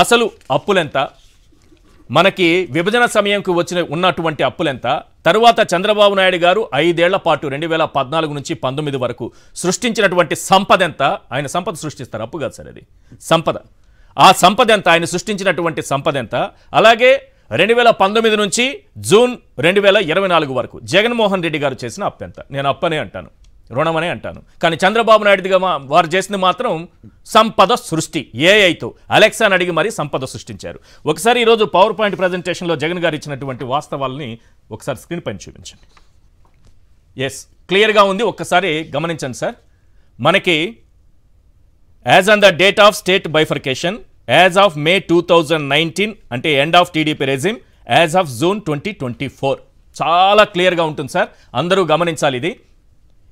అసలు అప్పులెంత, మనకి విభజన సమయంకి ఉన్నటువంటి అప్పులెంత, తరువాత చంద్రబాబు నాయుడు గారు 5 ఏళ్ల పాటు 2014 నుంచి 19 వరకు సృష్టించినటువంటి సంపద ఎంత? ఆయన సంపద సృష్టిస్తారు, అప్పు కాదు సార్, అది సంపద. ఆ సంపద ఎంత, ఆయన సృష్టించినటువంటి సంపద ఎంత? అలాగే 2019 నుంచి జూన్ 2024 వరకు జగన్మోహన్ రెడ్డి గారు చేసిన అప్పు ఎంత? నేను అప్పనే అంటాను, రుణమనే అంటాను. కానీ చంద్రబాబు నాయుడుగా వారు చేసింది మాత్రం సంపద సృష్టి. ఏఐతో అలెక్సాని అడిగి మరీ సంపద సృష్టించారు. ఒకసారి ఈరోజు పవర్ పాయింట్ ప్రజెంటేషన్లో జగన్ గారు ఇచ్చినటువంటి వాస్తవాలని ఒకసారి స్క్రీన్ పైన చూపించండి. ఎస్, క్లియర్గా ఉంది, ఒక్కసారి గమనించండి సార్. మనకి as on the date of state bifurcation as of May 2019 అంటే end of TDP regime as of June 2024 చాలా క్లియర్గా ఉంటుంది సార్, అందరూ గమనించాలి ఇది.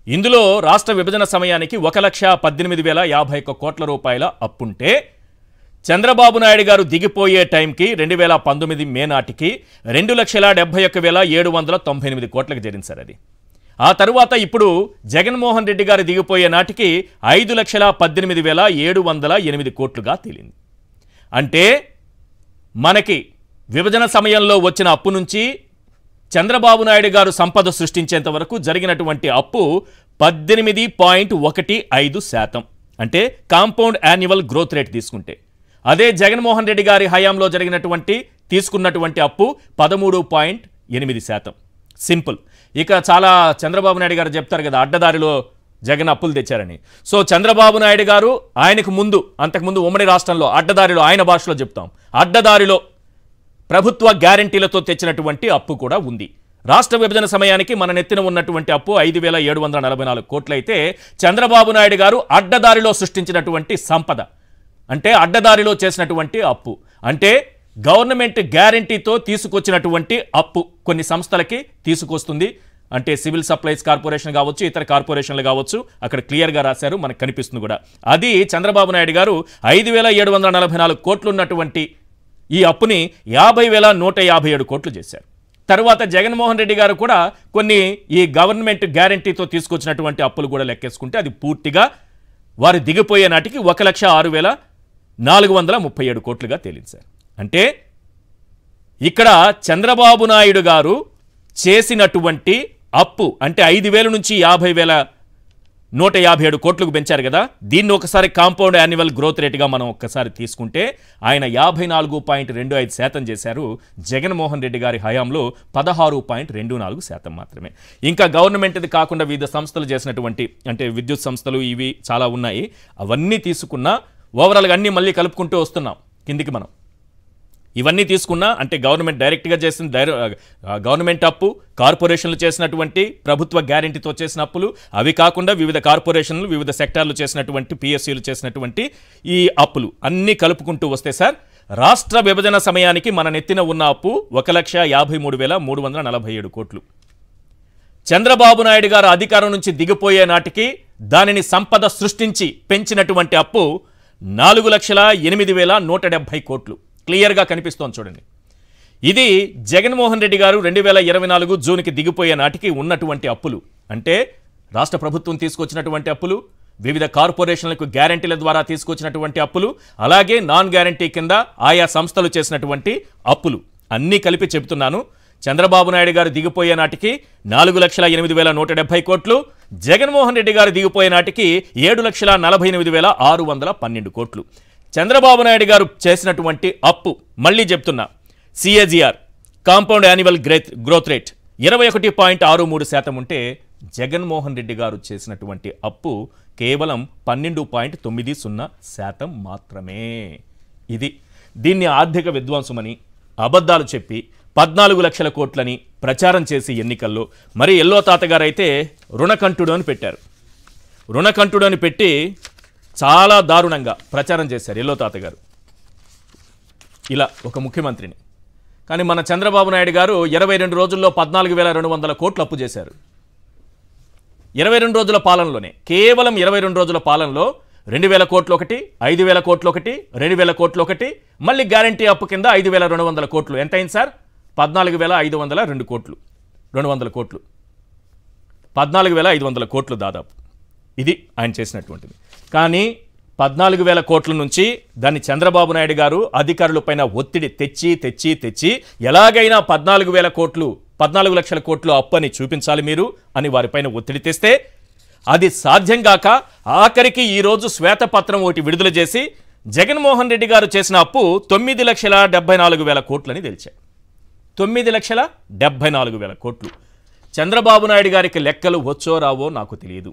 ఇందులో రాష్ట్ర విభజన సమయానికి 1,18,051 కోట్ల రూపాయల అప్పుంటే చంద్రబాబు నాయుడు గారు దిగిపోయే టైంకి 2019 మే నాటికి 2,71,798 కోట్లకు చేరింది సార్ అది. ఆ తరువాత ఇప్పుడు జగన్మోహన్ రెడ్డి గారు దిగిపోయే నాటికి 5,18,708 కోట్లుగా తేలింది. అంటే మనకి విభజన సమయంలో వచ్చిన అప్పు నుంచి చంద్రబాబు నాయుడు గారు సంపద సృష్టించేంత వరకు జరిగినటువంటి అప్పు 18.15%. అంటే కాంపౌండ్ యాన్యువల్ గ్రోత్ రేట్ తీసుకుంటే, అదే జగన్మోహన్ రెడ్డి గారి హయాంలో తీసుకున్నటువంటి అప్పు 13.8%. సింపుల్. ఇక చాలా చంద్రబాబు నాయుడు గారు చెప్తారు కదా, అడ్డదారిలో జగన్ అప్పులు తెచ్చారని. సో చంద్రబాబు నాయుడు గారు అంతకుముందు ఉమ్మడి రాష్ట్రంలో అడ్డదారిలో, ఆయన భాషలో చెప్తాం, అడ్డదారిలో ప్రభుత్వ గ్యారంటీలతో తెచ్చినటువంటి అప్పు కూడా ఉంది. రాష్ట్ర విభజన సమయానికి మన నెత్తిన ఉన్నటువంటి అప్పు 5,744 కోట్లయితే చంద్రబాబు నాయుడు గారు అడ్డదారిలో సృష్టించినటువంటి సంపద, అంటే అడ్డదారిలో చేసినటువంటి అప్పు, అంటే గవర్నమెంట్ గ్యారంటీతో తీసుకొచ్చినటువంటి అప్పు కొన్ని సంస్థలకి తీసుకొస్తుంది. అంటే సివిల్ సప్లైస్ కార్పొరేషన్ కావచ్చు, ఇతర కార్పొరేషన్లు కావచ్చు, అక్కడ క్లియర్గా రాశారు, మనకు కనిపిస్తుంది కూడా. అది చంద్రబాబు నాయుడు గారు 5,744 కోట్లు ఉన్నటువంటి ఈ అప్పుని 50,157 కోట్లు చేశారు. తర్వాత జగన్మోహన్ రెడ్డి గారు కూడా కొన్ని ఈ గవర్నమెంట్ గ్యారంటీతో తీసుకొచ్చినటువంటి అప్పులు కూడా లెక్కేసుకుంటే అది పూర్తిగా వారు దిగిపోయే నాటికి 1,06,437 కోట్లుగా తేలింది సార్. అంటే ఇక్కడ చంద్రబాబు నాయుడు గారు చేసినటువంటి అప్పు అంటే 5,000 నుంచి 50,157 కోట్లకు పెంచారు కదా, దీన్ని ఒకసారి కాంపౌండ్ యాన్యువల్ గ్రోత్ రేట్గా మనం ఒక్కసారి తీసుకుంటే ఆయన 54.25% చేశారు. జగన్మోహన్ రెడ్డి గారి హయాంలో 16.24% మాత్రమే. ఇంకా గవర్నమెంట్ది కాకుండా వివిధ సంస్థలు చేసినటువంటి, అంటే విద్యుత్ సంస్థలు ఇవి చాలా ఉన్నాయి, అవన్నీ తీసుకున్నా ఓవరాల్గా అన్నీ మళ్ళీ కలుపుకుంటూ వస్తున్నాం కిందికి మనం. ఇవన్నీ తీసుకున్నా అంటే గవర్నమెంట్ డైరెక్ట్గా చేసిన గవర్నమెంట్ అప్పు, కార్పొరేషన్లు చేసినటువంటి ప్రభుత్వ గ్యారంటీతో చేసిన అప్పులు, అవి కాకుండా వివిధ కార్పొరేషన్లు వివిధ సెక్టార్లు చేసినటువంటి పిఎస్సీలు చేసినటువంటి ఈ అప్పులు అన్నీ కలుపుకుంటూ వస్తే సార్ రాష్ట్ర విభజన సమయానికి మన నెత్తిన ఉన్న అప్పు 1,53,347 కోట్లు. చంద్రబాబు నాయుడు గారు అధికారం నుంచి దిగిపోయే నాటికి దానిని సంపద సృష్టించి పెంచినటువంటి అప్పు 4,08,170 కోట్లు. క్లియర్గా కనిపిస్తోంది చూడండి. ఇది జగన్మోహన్ రెడ్డి గారు 2024 జూన్కి దిగిపోయే నాటికి ఉన్నటువంటి అప్పులు. అంటే రాష్ట్ర ప్రభుత్వం తీసుకొచ్చినటువంటి అప్పులు, వివిధ కార్పొరేషన్లకు గ్యారంటీల ద్వారా తీసుకొచ్చినటువంటి అప్పులు, అలాగే నాన్ గ్యారంటీ కింద ఆయా సంస్థలు చేసినటువంటి అప్పులు అన్నీ కలిపి చెబుతున్నాను. చంద్రబాబు నాయుడు గారు దిగిపోయే నాటికి 4,08,170 కోట్లు, జగన్మోహన్ రెడ్డి గారు దిగిపోయే నాటికి 7,48,612 కోట్లు. చంద్రబాబు నాయుడు గారు చేసినటువంటి అప్పు మళ్ళీ చెప్తున్నా, CAGR compound annual growth rate 21.63% ఉంటే జగన్మోహన్ రెడ్డి గారు చేసినటువంటి అప్పు కేవలం 12.90% మాత్రమే. దీన్ని ఆర్థిక విధ్వంసమని అబద్ధాలు చెప్పి 14 లక్షల కోట్లని ప్రచారం చేసి ఎన్నికల్లో మరి ఎల్లో తాతగారు అయితే రుణకంఠుడు అని పెట్టారు. రుణకంఠుడు అని పెట్టి చాలా దారుణంగా ప్రచారం చేశారు ఎల్లో తాతగారు ఇలా ఒక ముఖ్యమంత్రిని. కానీ మన చంద్రబాబు నాయుడు గారు 22 రోజుల్లో 14,200 కోట్లు అప్పు చేశారు. 22 రోజుల పాలనలోనే, కేవలం 22 రోజుల పాలనలో 2,000 కోట్లు ఒకటి, 5,000 కోట్లు ఒకటి, 2,000 కోట్లు ఒకటి, మళ్ళీ గ్యారంటీ అప్పు కింద 5,200 కోట్లు. ఎంత అయింది సార్? 14,502 కోట్లు, 200 కోట్లు, 14,500 కోట్లు దాదాపు. ఇది ఆయన చేసినటువంటిది. కానీ 14,000 కోట్ల నుంచి దాన్ని చంద్రబాబు నాయుడు గారు అధికారులపైన ఒత్తిడి తెచ్చి ఎలాగైనా 14,000 కోట్లు 14 లక్షల కోట్లు అప్పు అని చూపించాలి మీరు అని వారిపైన ఒత్తిడి తెస్తే అది సాధ్యం కాక ఆఖరికి ఈరోజు శ్వేతపత్రం ఒకటి విడుదల చేసి జగన్మోహన్ రెడ్డి గారు చేసిన అప్పు 9,74,000 కోట్లని తెలిచాయి. 9,74,000 కోట్లు. చంద్రబాబు నాయుడు గారికి లెక్కలు వచ్చో రావో నాకు తెలియదు.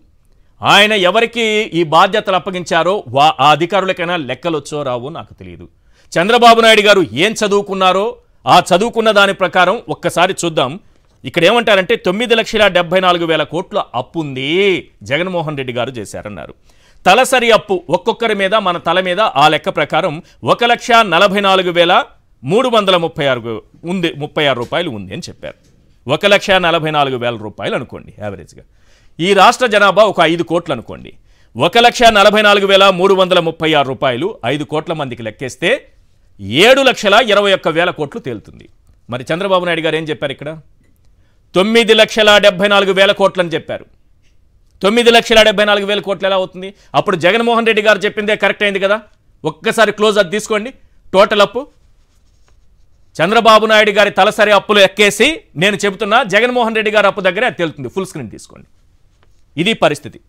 ఆయన ఎవరికి ఈ బాధ్యతలు అప్పగించారో ఆ అధికారులకైనా లెక్కలు వచ్చో రావో నాకు తెలియదు. చంద్రబాబు నాయుడు గారు ఏం చదువుకున్నారో ఆ చదువుకున్న దాని ప్రకారం ఒక్కసారి చూద్దాం. ఇక్కడ ఏమంటారంటే 9,74,000 కోట్ల అప్పు ఉంది జగన్మోహన్ రెడ్డి గారు చేశారన్నారు. తలసరి అప్పు ఒక్కొక్కరి మీద మన తల మీద ఆ లెక్క ప్రకారం 1,44,336 ఉంది 36 రూపాయలు ఉంది అని చెప్పారు. 1,44,000 రూపాయలు అనుకోండి యావరేజ్గా. ఈ రాష్ట్ర జనాభా ఒక 5 కోట్లు అనుకోండి. 1,44,336 రూపాయలు 5 కోట్ల మందికి లెక్కేస్తే 7,21,000 కోట్లు తేలుతుంది. మరి చంద్రబాబు నాయుడు గారు ఏం చెప్పారు ఇక్కడ? 9,74,000 కోట్లు అని చెప్పారు. 9,74,000 కోట్లు ఎలా అవుతుంది? అప్పుడు జగన్మోహన్ రెడ్డి గారు చెప్పిందే కరెక్ట్ అయింది కదా. ఒక్కసారి క్లోజ్ అది తీసుకోండి. టోటల్ అప్పు చంద్రబాబు నాయుడు గారి తలసరి అప్పులు ఎక్కేసి నేను చెబుతున్నా జగన్మోహన్ రెడ్డి గారి అప్పు దగ్గరే అది తేలుతుంది. ఫుల్ స్క్రీన్ తీసుకోండి. ఇది పరిస్థితి.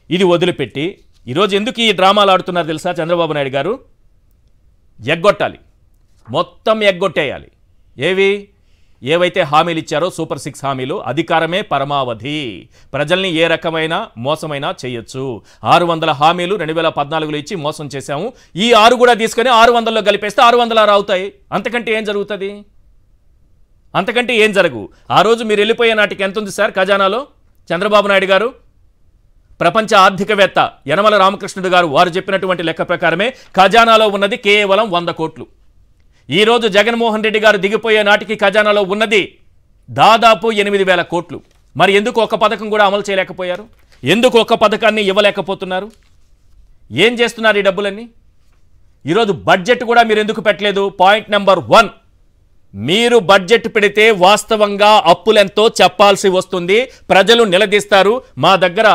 ఇది వదిలిపెట్టి ఈరోజు ఎందుకు ఈ డ్రామాలు ఆడుతున్నారు తెలుసా? చంద్రబాబు నాయుడు గారు ఎగ్గొట్టాలి, మొత్తం ఎగ్గొట్టేయాలి. ఏవైతే హామీలు ఇచ్చారో సూపర్ 6 హామీలు, అధికారమే పరమావధి, ప్రజల్ని ఏ రకమైన మోసమైనా చేయొచ్చు. 600 హామీలు 2014లో ఇచ్చి మోసం చేశాము. ఈ 6 కూడా తీసుకొని 600లో కలిపేస్తే 606 అవుతాయి. అంతకంటే ఏం జరుగుతుంది? అంతకంటే ఏం జరగు. ఆ రోజు మీరు వెళ్ళిపోయే నాటికి ఎంత ఉంది సార్ ఖజానాలో? చంద్రబాబు నాయుడు గారు ప్రపంచ ఆర్థికవేత్త యనమల రామకృష్ణుడు గారు వారు చెప్పినటువంటి లెక్క ప్రకారమే ఖజానాలో ఉన్నది కేవలం 100 కోట్లు. ఈరోజు జగన్మోహన్ రెడ్డి గారు దిగిపోయే నాటికి ఖజానాలో ఉన్నది దాదాపు 8,000 కోట్లు. మరి ఎందుకు ఒక పథకం కూడా అమలు చేయలేకపోయారు? ఎందుకు ఒక పథకాన్ని ఇవ్వలేకపోతున్నారు? ఏం చేస్తున్నారు ఈ డబ్బులన్నీ? ఈరోజు బడ్జెట్ కూడా మీరు ఎందుకు పెట్టలేదు? పాయింట్ నెంబర్ 1, మీరు బడ్జెట్ పెడితే వాస్తవంగా అప్పులెంతో చెప్పాల్సి వస్తుంది. ప్రజలు నిలదీస్తారు. మా దగ్గర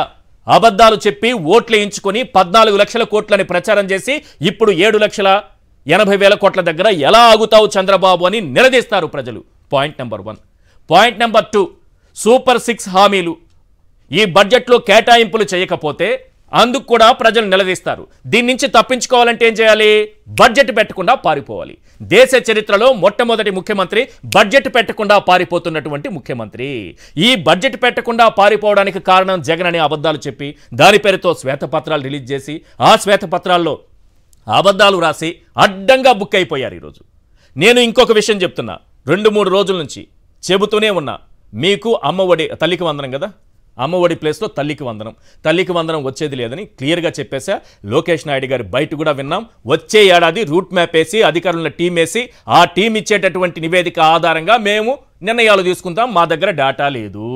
అబద్ధాలు చెప్పి ఓట్లు వేయించుకొని 14 లక్షల కోట్లని ప్రచారం చేసి ఇప్పుడు 7,80,000 కోట్ల దగ్గర ఎలా ఆగుతావు చంద్రబాబు అని నిలదీస్తారు ప్రజలు. Point number 1. Point number 2, super 6 హామీలు ఈ బడ్జెట్లో కేటాయింపులు చేయకపోతే అందుకు కూడా ప్రజలు నిలదీస్తారు. దీని నుంచి తప్పించుకోవాలంటే ఏం చేయాలి? బడ్జెట్ పెట్టకుండా పారిపోవాలి. దేశ చరిత్రలో మొట్టమొదటి ముఖ్యమంత్రి బడ్జెట్ పెట్టకుండా పారిపోతున్నటువంటి ముఖ్యమంత్రి. ఈ బడ్జెట్ పెట్టకుండా పారిపోవడానికి కారణం జగన్ అనే అబద్ధాలు చెప్పి దాని పేరుతో శ్వేతపత్రాలు రిలీజ్ చేసి ఆ శ్వేతపత్రాల్లో అబద్ధాలు రాసి అడ్డంగా బుక్ అయిపోయారు. ఈరోజు నేను ఇంకొక విషయం చెప్తున్నా. 2-3 రోజుల నుంచి చెబుతూనే ఉన్నా. మీకు అమ్మఒడి, తల్లికి వందనం కదా, అమ్మఒడి ప్లేస్లో తల్లికి వందనం, తల్లికి వందనం వచ్చేది లేదని క్లియర్గా చెప్పేసా. లోకేష్ నాయుడు గారి బయట కూడా విన్నాం. వచ్చే ఏడాది రూట్ మ్యాప్ వేసి అధికారుల టీం వేసి ఆ టీం ఇచ్చేటటువంటి నివేదిక ఆధారంగా మేము నిర్ణయాలు తీసుకుంటాం, మా దగ్గర డేటా లేదు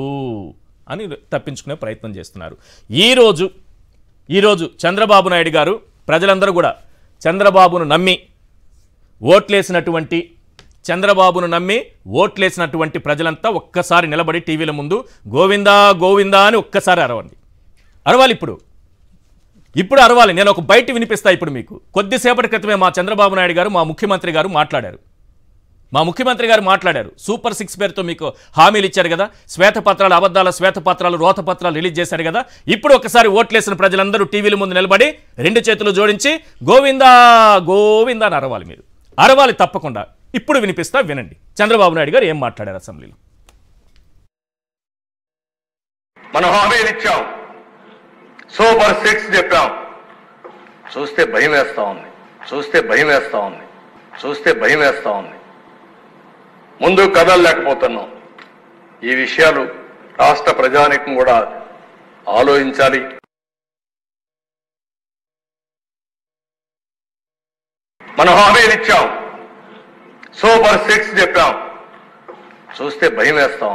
అని తప్పించుకునే ప్రయత్నం చేస్తున్నారు. ఈరోజు చంద్రబాబు నాయుడు గారు, ప్రజలందరూ కూడా చంద్రబాబును నమ్మి ఓట్లేసినటువంటి ప్రజలంతా ఒక్కసారి నిలబడి టీవీల ముందు గోవిందా గోవిందా అని ఒక్కసారి అరవాలి. ఇప్పుడు అరవాలి. నేను ఒక బయట వినిపిస్తా ఇప్పుడు మీకు. కొద్దిసేపటి క్రితమే మా చంద్రబాబు నాయుడు గారు, మా ముఖ్యమంత్రి గారు మాట్లాడారు. సూపర్ 6 పేరుతో మీకు హామీలు ఇచ్చారు కదా, శ్వేతపత్రాలు, అబద్ధాల శ్వేతపత్రాలు, రోతపత్రాలు రిలీజ్ చేశారు కదా. ఇప్పుడు ఒకసారి ఓట్లేసిన ప్రజలందరూ టీవీల ముందు నిలబడి 2 చేతులు జోడించి గోవిందా గోవిందా అని అరవాలి. మీరు అరవాలి తప్పకుండా. ఇప్పుడు వినిపిస్తా, వినండి చంద్రబాబు నాయుడు గారు ఏం మాట్లాడారు అసెంబ్లీలో. మనం హామీలు ఇచ్చాం, సూపర్ 6 చెప్పాం. చూస్తే భయం వేస్తా ఉంది. ముందు కదలలేకపోతున్నాం. ఈ విషయాలు రాష్ట్ర ప్రజానీకం కూడా ఆలోచించాలి. మనం హామీలు ఇచ్చాం, సూపర్ 6 చెప్పాం. చూస్తే భయం వేస్తా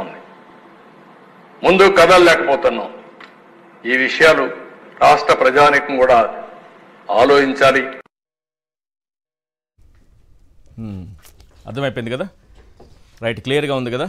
ఉంది. ముందు కదలలేకపోతున్నాం. ఈ విషయాలు రాష్ట్ర ప్రజానీకం కూడా ఆలోచించాలి. అర్థమైపోయింది కదా, రైట్, క్లియర్గా ఉంది కదా.